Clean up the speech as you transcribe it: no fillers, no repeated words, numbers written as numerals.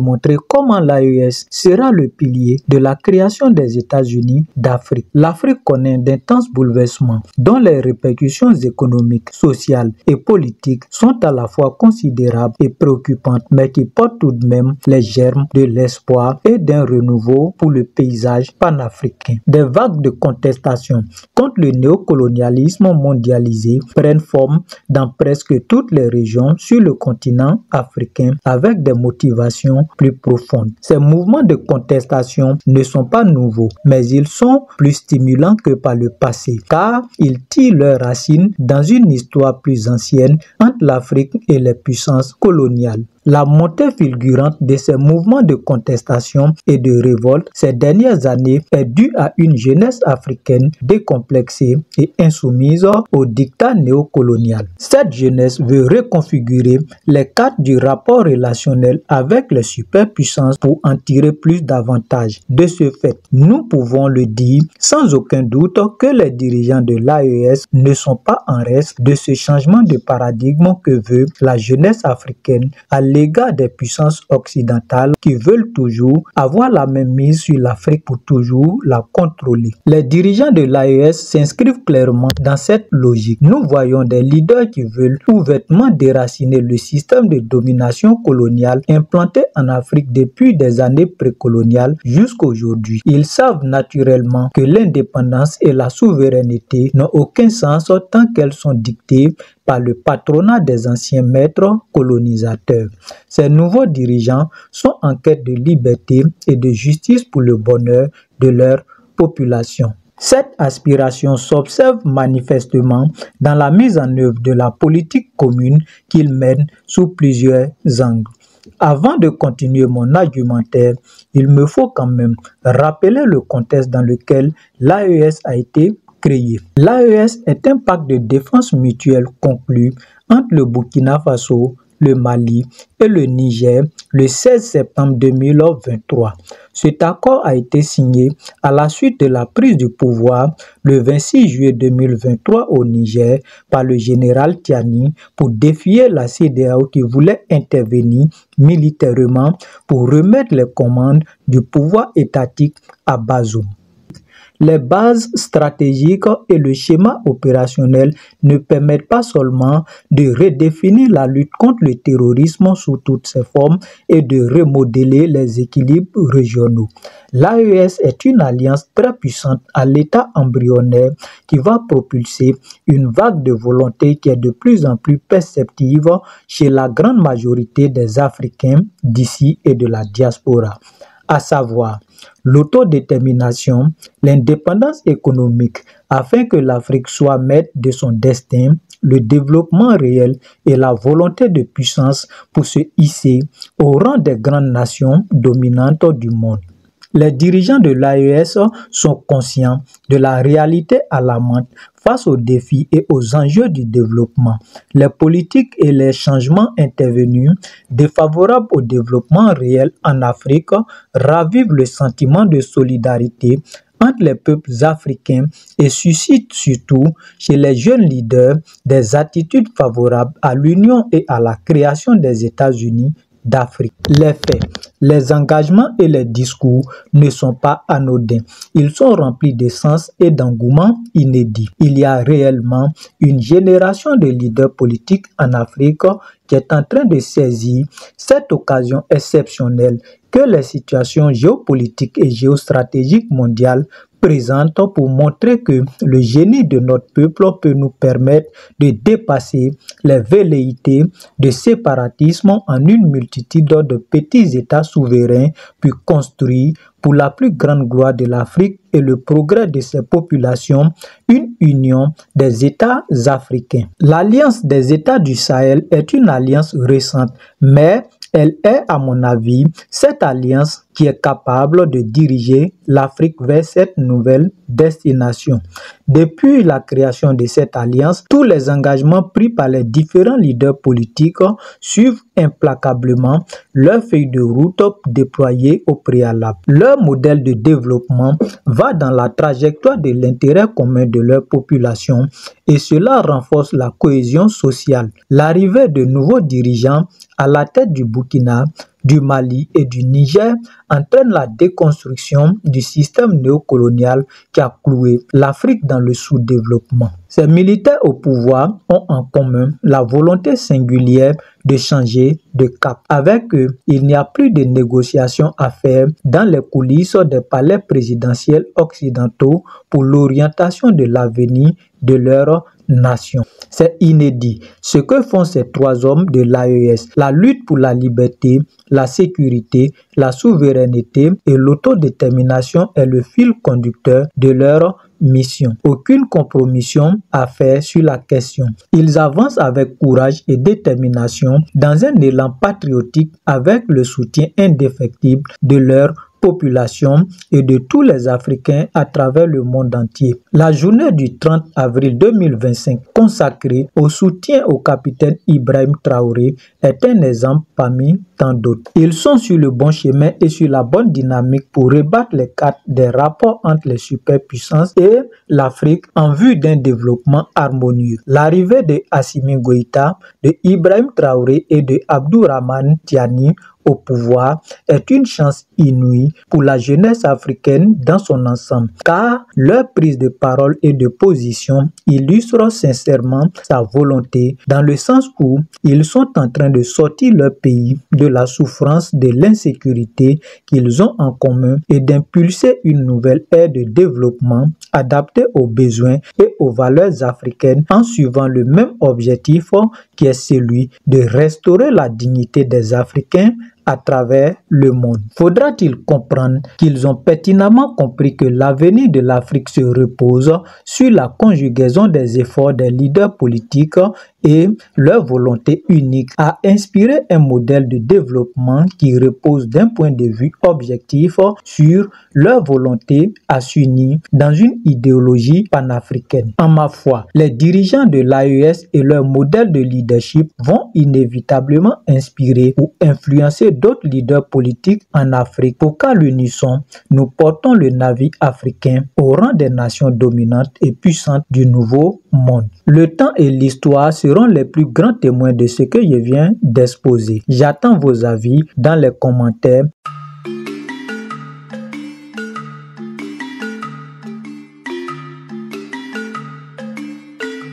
montrer comment l'AES sera le pilier de la création des États-Unis d'Afrique. L'Afrique connaît d'intenses bouleversements dont les répercussions économiques, sociales et politiques sont à la fois considérables et préoccupantes, mais qui portent tout de même les germes de l'espoir et d'un renouveau pour le paysage panafricain. Des vagues de contestation contre le néocolonialisme mondialisé prennent forme dans presque toutes les régions sur le continent africain avec des motivations plus profondes. Ces mouvements de contestation ne sont pas nouveaux, mais ils sont plus stimulants que par le passé, car ils tirent leurs racines dans une histoire plus ancienne entre l'Afrique et les puissances coloniales. La montée fulgurante de ces mouvements de contestation et de révolte ces dernières années est due à une jeunesse africaine décomplexée et insoumise au diktat néocolonial. Cette jeunesse veut reconfigurer les cartes du rapport relationnel avec les superpuissances pour en tirer plus d'avantages. De ce fait, nous pouvons le dire sans aucun doute que les dirigeants de l'AES ne sont pas en reste de ce changement de paradigme que veut la jeunesse africaine à l'égard des puissances occidentales qui veulent toujours avoir la même mise sur l'Afrique pour toujours la contrôler. Les dirigeants de l'AES s'inscrivent clairement dans cette logique. Nous voyons des leaders qui veulent ouvertement déraciner le système de domination coloniale implanté en Afrique depuis des années précoloniales jusqu'à aujourd'hui. Ils savent naturellement que l'indépendance et la souveraineté n'ont aucun sens tant qu'elles sont dictées par le patronat des anciens maîtres colonisateurs. Ces nouveaux dirigeants sont en quête de liberté et de justice pour le bonheur de leur population. Cette aspiration s'observe manifestement dans la mise en œuvre de la politique commune qu'ils mènent sous plusieurs angles. Avant de continuer mon argumentaire, il me faut quand même rappeler le contexte dans lequel l'AES a été créé. L'AES est un pacte de défense mutuelle conclu entre le Burkina Faso, le Mali et le Niger le 16 septembre 2023. Cet accord a été signé à la suite de la prise du pouvoir le 26 juillet 2023 au Niger par le général Tiani pour défier la CEDEAO qui voulait intervenir militairement pour remettre les commandes du pouvoir étatique à Bazoum. Les bases stratégiques et le schéma opérationnel ne permettent pas seulement de redéfinir la lutte contre le terrorisme sous toutes ses formes et de remodeler les équilibres régionaux. L'AES est une alliance très puissante à l'état embryonnaire qui va propulser une vague de volonté qui est de plus en plus perceptive chez la grande majorité des Africains d'ici et de la diaspora, à savoir l'autodétermination, l'indépendance économique afin que l'Afrique soit maître de son destin, le développement réel et la volonté de puissance pour se hisser au rang des grandes nations dominantes du monde. Les dirigeants de l'AES sont conscients de la réalité alarmante face aux défis et aux enjeux du développement. Les politiques et les changements intervenus défavorables au développement réel en Afrique ravivent le sentiment de solidarité entre les peuples africains et suscitent surtout chez les jeunes leaders des attitudes favorables à l'union et à la création des États-Unis d'Afrique. Les faits, les engagements et les discours ne sont pas anodins. Ils sont remplis de sens et d'engouement inédits. Il y a réellement une génération de leaders politiques en Afrique qui est en train de saisir cette occasion exceptionnelle que les situations géopolitiques et géostratégiques mondiales présentent pour montrer que le génie de notre peuple peut nous permettre de dépasser les velléités de séparatisme en une multitude de petits États souverains puis construire pour la plus grande gloire de l'Afrique et le progrès de ses populations, une union des États africains. L'Alliance des États du Sahel est une alliance récente, mais elle est, à mon avis, cette alliance qui est capable de diriger l'Afrique vers cette nouvelle destination. Depuis la création de cette alliance, tous les engagements pris par les différents leaders politiques suivent implacablement leur feuille de route déployée au préalable. Leur modèle de développement va dans la trajectoire de l'intérêt commun de leur population et cela renforce la cohésion sociale. L'arrivée de nouveaux dirigeants à la tête du Burkina du Mali et du Niger entraînent la déconstruction du système néocolonial qui a cloué l'Afrique dans le sous-développement. Ces militaires au pouvoir ont en commun la volonté singulière de changer de cap. Avec eux, il n'y a plus de négociations à faire dans les coulisses des palais présidentiels occidentaux pour l'orientation de l'avenir de leur nation. C'est inédit. Ce que font ces trois hommes de l'AES, la lutte pour la liberté, la sécurité, la souveraineté et l'autodétermination est le fil conducteur de leur mission. Aucune compromission à faire sur la question. Ils avancent avec courage et détermination dans un élan patriotique avec le soutien indéfectible de leur population et de tous les Africains à travers le monde entier. La journée du 30 avril 2025 consacrée au soutien au capitaine Ibrahim Traoré est un exemple parmi tant d'autres. Ils sont sur le bon chemin et sur la bonne dynamique pour rebattre les cartes des rapports entre les superpuissances et l'Afrique en vue d'un développement harmonieux. L'arrivée de Assimi Goïta, de Ibrahim Traoré et de Abdourahmane Tiani au pouvoir est une chance inouïe pour la jeunesse africaine dans son ensemble, car leur prise de parole et de position illustre sincèrement sa volonté dans le sens où ils sont en train de sortir leur pays de la souffrance de l'insécurité qu'ils ont en commun et d'impulser une nouvelle ère de développement adaptée aux besoins et aux valeurs africaines en suivant le même objectif qui est celui de restaurer la dignité des Africains à travers le monde. Faudra-t-il comprendre qu'ils ont pertinemment compris que l'avenir de l'Afrique se repose sur la conjugaison des efforts des leaders politiques et leur volonté unique à inspirer un modèle de développement qui repose d'un point de vue objectif sur leur volonté à s'unir dans une idéologie panafricaine. En ma foi, les dirigeants de l'AES et leur modèle de leadership vont inévitablement inspirer ou influencer d'autres leaders politiques en Afrique pour qu'à l'unisson, nous portons le navire africain au rang des nations dominantes et puissantes du nouveau monde. Le temps et l'histoire seront les plus grands témoins de ce que je viens d'exposer. J'attends vos avis dans les commentaires.